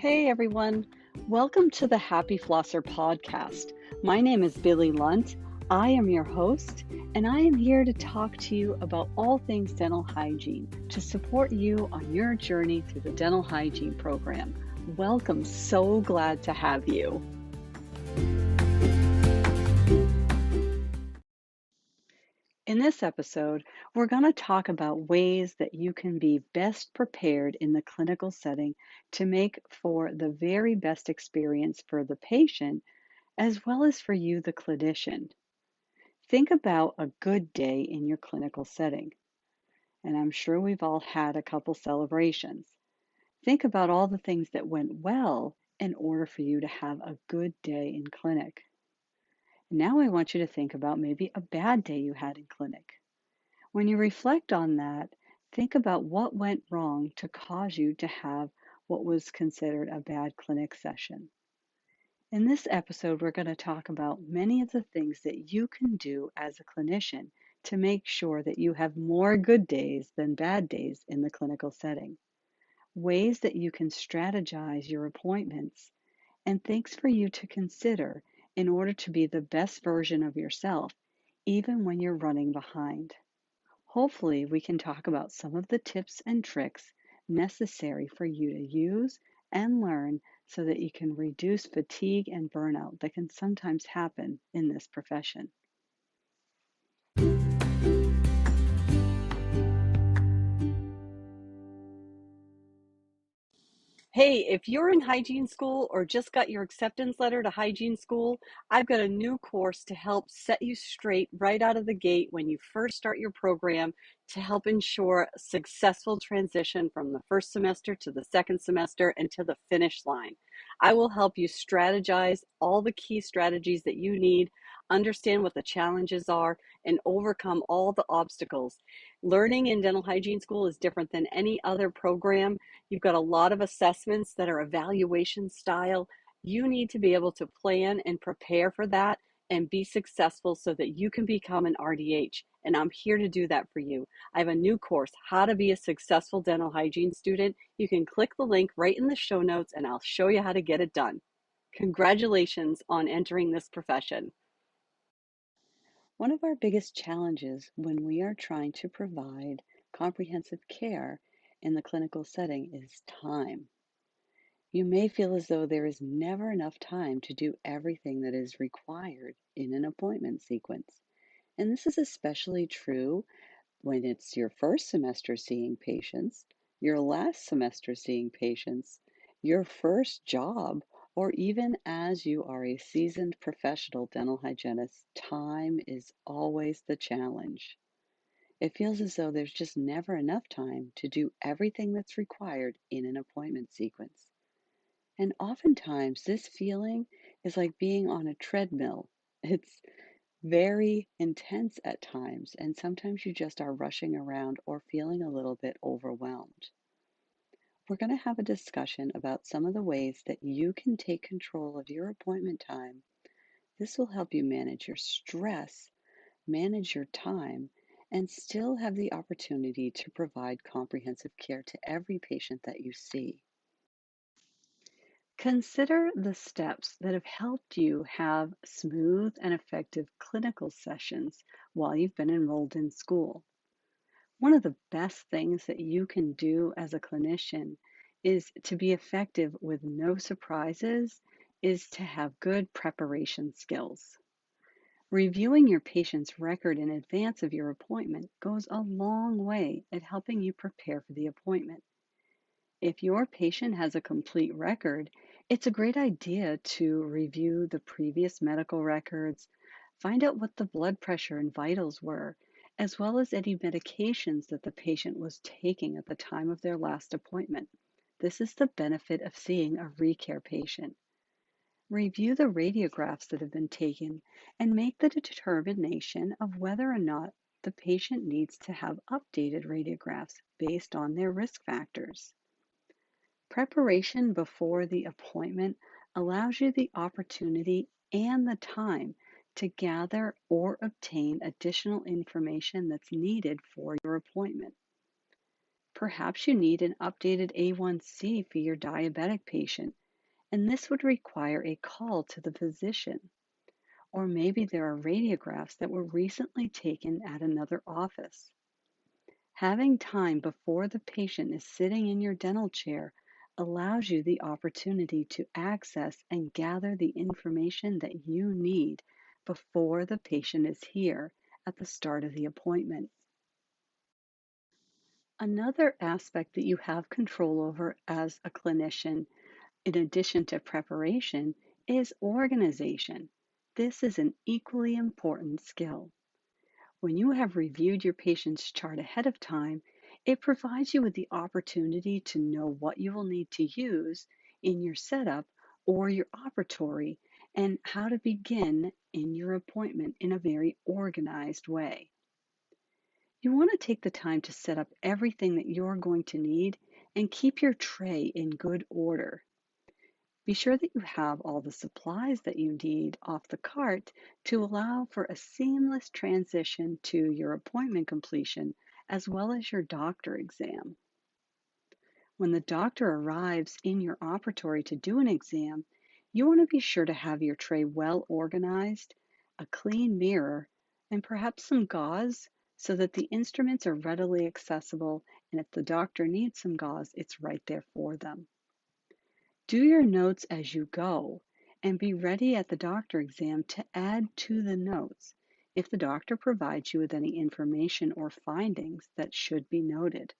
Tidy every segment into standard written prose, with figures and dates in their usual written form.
Hey everyone, welcome to the Happy Flosser podcast. My name is Billy Lunt. I am your host, and I am here to talk to you about all things dental hygiene to support you on your journey through the dental hygiene program. Welcome, so glad to have you. In this episode, we're going to talk about ways that you can be best prepared in the clinical setting to make for the very best experience for the patient as well as for you, the clinician. Think about a good day in your clinical setting, and I'm sure we've all had a couple celebrations. Think about all the things that went well in order for you to have a good day in clinic. Now I want you to think about maybe a bad day you had in clinic. When you reflect on that, think about what went wrong to cause you to have what was considered a bad clinic session. In this episode, we're going to talk about many of the things that you can do as a clinician to make sure that you have more good days than bad days in the clinical setting. Ways that you can strategize your appointments, and things for you to consider in order to be the best version of yourself, even when you're running behind. Hopefully, we can talk about some of the tips and tricks necessary for you to use and learn so that you can reduce fatigue and burnout that can sometimes happen in this profession. Hey, if you're in hygiene school or just got your acceptance letter to hygiene school, I've got a new course to help set you straight right out of the gate when you first start your program to help ensure a successful transition from the first semester to the second semester and to the finish line. I will help you strategize all the key strategies that you need, understand what the challenges are, and overcome all the obstacles. Learning in dental hygiene school is different than any other program. You've got a lot of assessments that are evaluation style. You need to be able to plan and prepare for that and be successful so that you can become an RDH. And I'm here to do that for you. I have a new course, How to Be a Successful Dental Hygiene Student. You can click the link right in the show notes and I'll show you how to get it done. Congratulations on entering this profession. One of our biggest challenges when we are trying to provide comprehensive care in the clinical setting is time. You may feel as though there is never enough time to do everything that is required in an appointment sequence. And this is especially true when it's your first semester seeing patients, your last semester seeing patients, your first job, or even as you are a seasoned professional dental hygienist, time is always the challenge. It feels as though there's just never enough time to do everything that's required in an appointment sequence. And oftentimes, this feeling is like being on a treadmill. It's very intense at times, and sometimes you just are rushing around or feeling a little bit overwhelmed. We're going to have a discussion about some of the ways that you can take control of your appointment time. This will help you manage your stress, manage your time, and still have the opportunity to provide comprehensive care to every patient that you see. Consider the steps that have helped you have smooth and effective clinical sessions while you've been enrolled in school. One of the best things that you can do as a clinician is to be effective with no surprises, is to have good preparation skills. Reviewing your patient's record in advance of your appointment goes a long way at helping you prepare for the appointment. If your patient has a complete record, it's a great idea to review the previous medical records, find out what the blood pressure and vitals were, as well as any medications that the patient was taking at the time of their last appointment. This is the benefit of seeing a recare patient. Review the radiographs that have been taken and make the determination of whether or not the patient needs to have updated radiographs based on their risk factors. Preparation before the appointment allows you the opportunity and the time to gather or obtain additional information that's needed for your appointment. Perhaps you need an updated A1C for your diabetic patient, and this would require a call to the physician. Or maybe there are radiographs that were recently taken at another office. Having time before the patient is sitting in your dental chair allows you the opportunity to access and gather the information that you need before the patient is here at the start of the appointment. Another aspect that you have control over as a clinician, in addition to preparation, is organization. This is an equally important skill. When you have reviewed your patient's chart ahead of time, it provides you with the opportunity to know what you will need to use in your setup or your operatory and how to begin in your appointment in a very organized way. You want to take the time to set up everything that you're going to need and keep your tray in good order. Be sure that you have all the supplies that you need off the cart to allow for a seamless transition to your appointment completion as well as your doctor exam. When the doctor arrives in your operatory to do an exam, you want to be sure to have your tray well organized, a clean mirror, and perhaps some gauze so that the instruments are readily accessible, and if the doctor needs some gauze, it's right there for them. Do your notes as you go and be ready at the doctor exam to add to the notes if the doctor provides you with any information or findings that should be noted.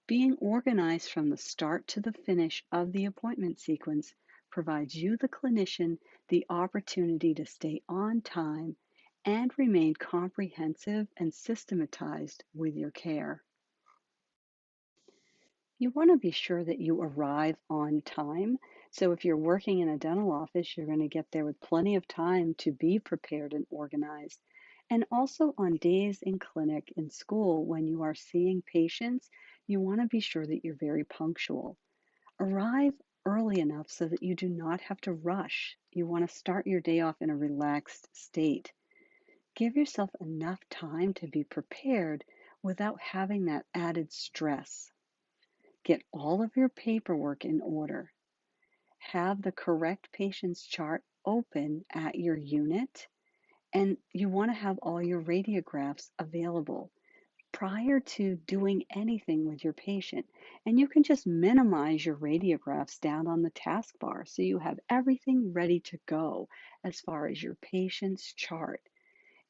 Being organized from the start to the finish of the appointment sequence provides you, the clinician, the opportunity to stay on time and remain comprehensive and systematized with your care. You want to be sure that you arrive on time. So if you're working in a dental office, you're going to get there with plenty of time to be prepared and organized. And also on days in clinic, in school, when you are seeing patients, you want to be sure that you're very punctual. Arrive early enough so that you do not have to rush. You want to start your day off in a relaxed state. Give yourself enough time to be prepared without having that added stress. Get all of your paperwork in order. Have the correct patient's chart open at your unit, and you want to have all your radiographs available prior to doing anything with your patient. And you can just minimize your radiographs down on the taskbar so you have everything ready to go as far as your patient's chart.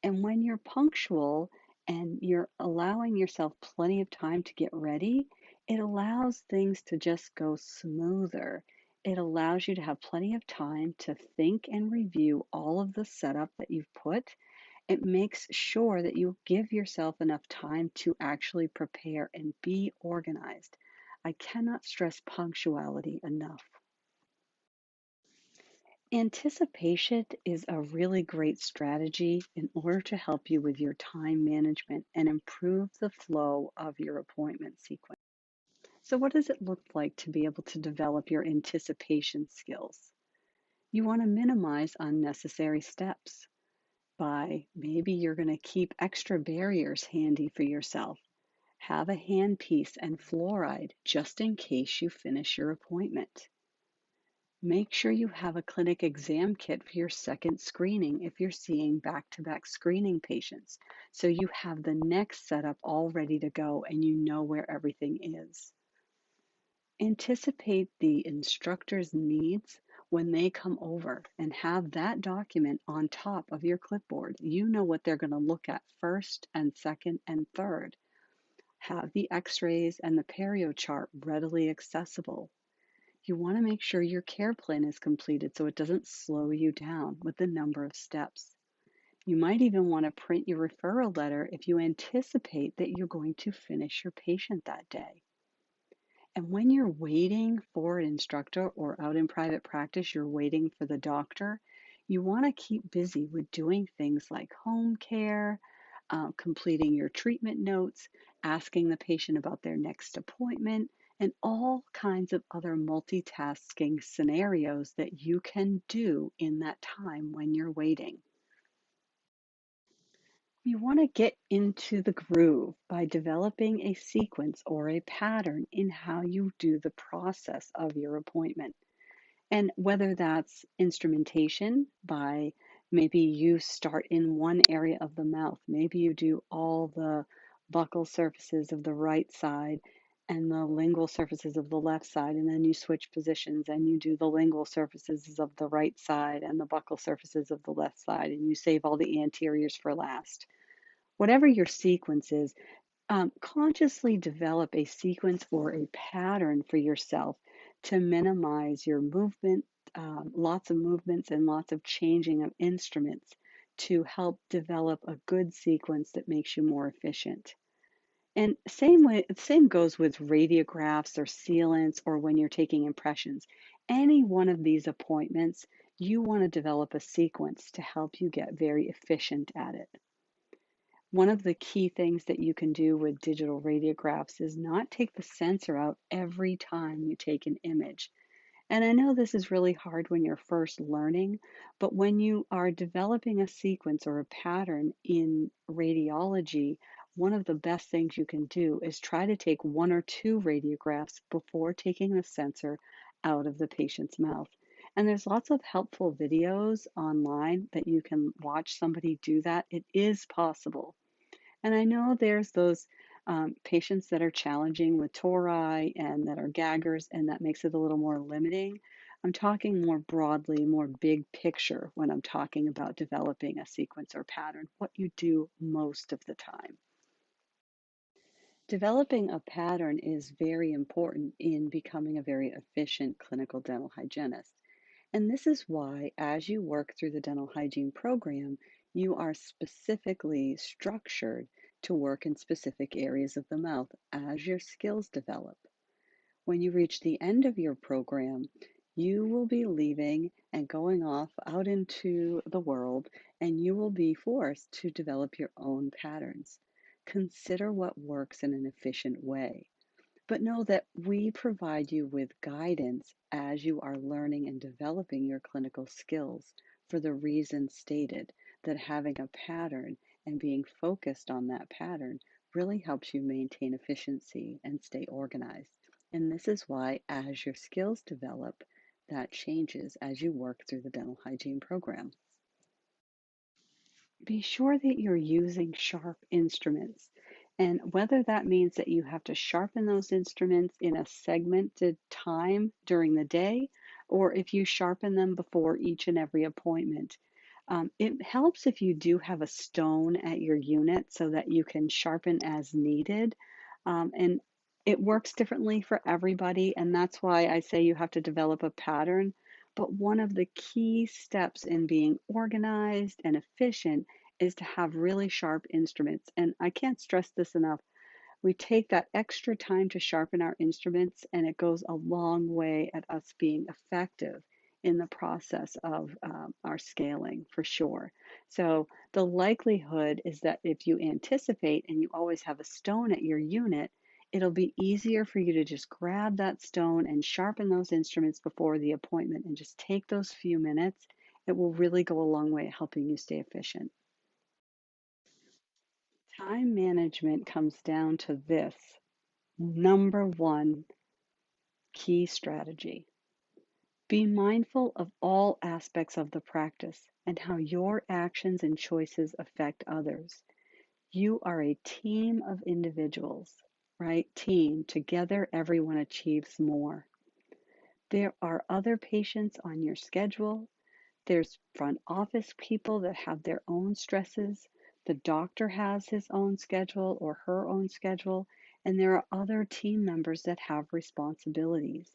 And when you're punctual and you're allowing yourself plenty of time to get ready, it allows things to just go smoother. It allows you to have plenty of time to think and review all of the setup that you've put. It makes sure that you give yourself enough time to actually prepare and be organized. I cannot stress punctuality enough. Anticipation is a really great strategy in order to help you with your time management and improve the flow of your appointment sequence. So, what does it look like to be able to develop your anticipation skills? You want to minimize unnecessary steps by maybe you're going to keep extra barriers handy for yourself. Have a handpiece and fluoride just in case you finish your appointment. Make sure you have a clinic exam kit for your second screening if you're seeing back-to-back screening patients. So you have the next setup all ready to go and you know where everything is. Anticipate the instructor's needs when they come over and have that document on top of your clipboard. You know what they're going to look at first and second and third. Have the x-rays and the perio chart readily accessible. You want to make sure your care plan is completed so it doesn't slow you down with the number of steps. You might even want to print your referral letter if you anticipate that you're going to finish your patient that day. And when you're waiting for an instructor or out in private practice, you're waiting for the doctor, you want to keep busy with doing things like home care, completing your treatment notes, asking the patient about their next appointment, and all kinds of other multitasking scenarios that you can do in that time when you're waiting. You want to get into the groove by developing a sequence or a pattern in how you do the process of your appointment. And whether that's instrumentation by maybe you start in one area of the mouth, maybe you do all the buccal surfaces of the right side and the lingual surfaces of the left side, and then you switch positions and you do the lingual surfaces of the right side and the buccal surfaces of the left side, and you save all the anteriors for last. Whatever your sequence is, consciously develop a sequence or a pattern for yourself to minimize your movement, lots of movements and lots of changing of instruments to help develop a good sequence that makes you more efficient. And same goes with radiographs or sealants or when you're taking impressions. Any one of these appointments, you want to develop a sequence to help you get very efficient at it. One of the key things that you can do with digital radiographs is not take the sensor out every time you take an image. And I know this is really hard when you're first learning, but when you are developing a sequence or a pattern in radiology, one of the best things you can do is try to take one or two radiographs before taking the sensor out of the patient's mouth. And there's lots of helpful videos online that you can watch somebody do that. It is possible. And I know there's those patients that are challenging with tori and that are gaggers, and that makes it a little more limiting. I'm talking more broadly, more big picture when I'm talking about developing a sequence or pattern, what you do most of the time. Developing a pattern is very important in becoming a very efficient clinical dental hygienist. And this is why, as you work through the dental hygiene program, you are specifically structured to work in specific areas of the mouth as your skills develop. When you reach the end of your program, you will be leaving and going off out into the world, and you will be forced to develop your own patterns. Consider what works in an efficient way. But know that we provide you with guidance as you are learning and developing your clinical skills for the reason stated that having a pattern and being focused on that pattern really helps you maintain efficiency and stay organized. And this is why, as your skills develop, that changes as you work through the dental hygiene program. Be sure that you're using sharp instruments. And whether that means that you have to sharpen those instruments in a segmented time during the day, or if you sharpen them before each and every appointment. It helps if you do have a stone at your unit so that you can sharpen as needed. And it works differently for everybody, and that's why I say you have to develop a pattern. But one of the key steps in being organized and efficient is to have really sharp instruments. And I can't stress this enough. We take that extra time to sharpen our instruments, and it goes a long way at us being effective in the process of our scaling for sure. So the likelihood is that if you anticipate and you always have a stone at your unit, it'll be easier for you to just grab that stone and sharpen those instruments before the appointment and just take those few minutes. It will really go a long way at helping you stay efficient. Time management comes down to this number one key strategy. Be mindful of all aspects of the practice and how your actions and choices affect others. You are a team of individuals, right? Team. Together, everyone achieves more. There are other patients on your schedule. There's front office people that have their own stresses. The doctor has his own schedule or her own schedule. And there are other team members that have responsibilities.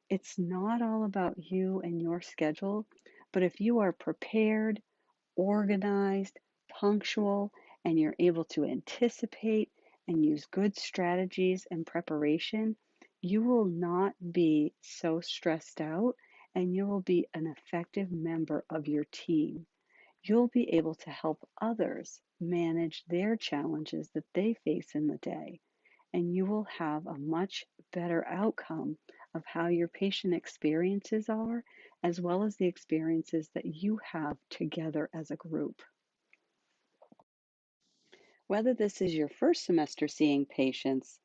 It's not all about you and your schedule, but if you are prepared, organized, punctual, and you're able to anticipate and use good strategies and preparation, you will not be so stressed out and you will be an effective member of your team. You'll be able to help others manage their challenges that they face in the day, and you will have a much better outcome of how your patient experiences are, as well as the experiences that you have together as a group. Whether this is your first semester seeing patients,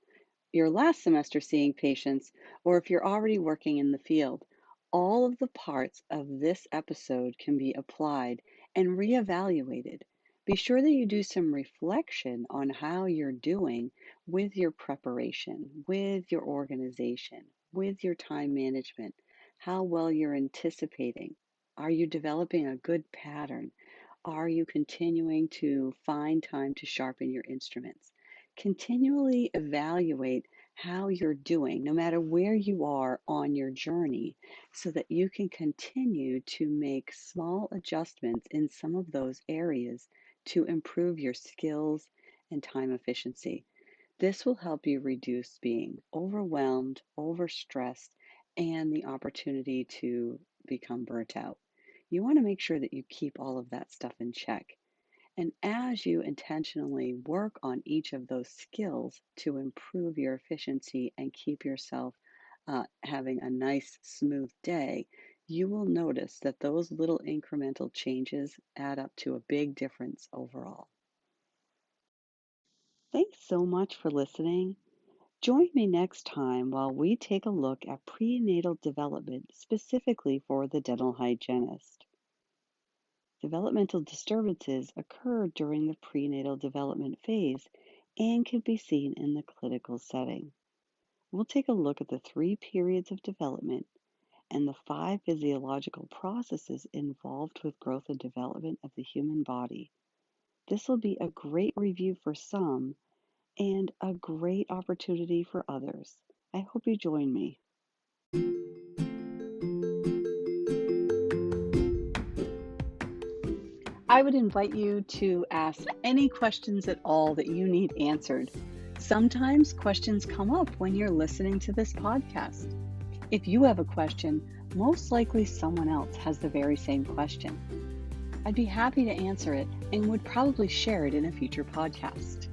your last semester seeing patients, or if you're already working in the field, all of the parts of this episode can be applied and reevaluated. Be sure that you do some reflection on how you're doing with your preparation, with your organization, with your time management, how well you're anticipating. Are you developing a good pattern? Are you continuing to find time to sharpen your instruments? Continually evaluate how you're doing, no matter where you are on your journey, so that you can continue to make small adjustments in some of those areas to improve your skills and time efficiency. This will help you reduce being overwhelmed, overstressed, and the opportunity to become burnt out. You want to make sure that you keep all of that stuff in check. And as you intentionally work on each of those skills to improve your efficiency and keep yourself having a nice, smooth day, you will notice that those little incremental changes add up to a big difference overall. Thanks so much for listening. Join me next time while we take a look at prenatal development specifically for the dental hygienist. Developmental disturbances occur during the prenatal development phase and can be seen in the clinical setting. We'll take a look at the 3 periods of development and the 5 physiological processes involved with growth and development of the human body. This will be a great review for some and a great opportunity for others. I hope you join me. I would invite you to ask any questions at all that you need answered. Sometimes questions come up when you're listening to this podcast. If you have a question, most likely someone else has the very same question. I'd be happy to answer it and would probably share it in a future podcast.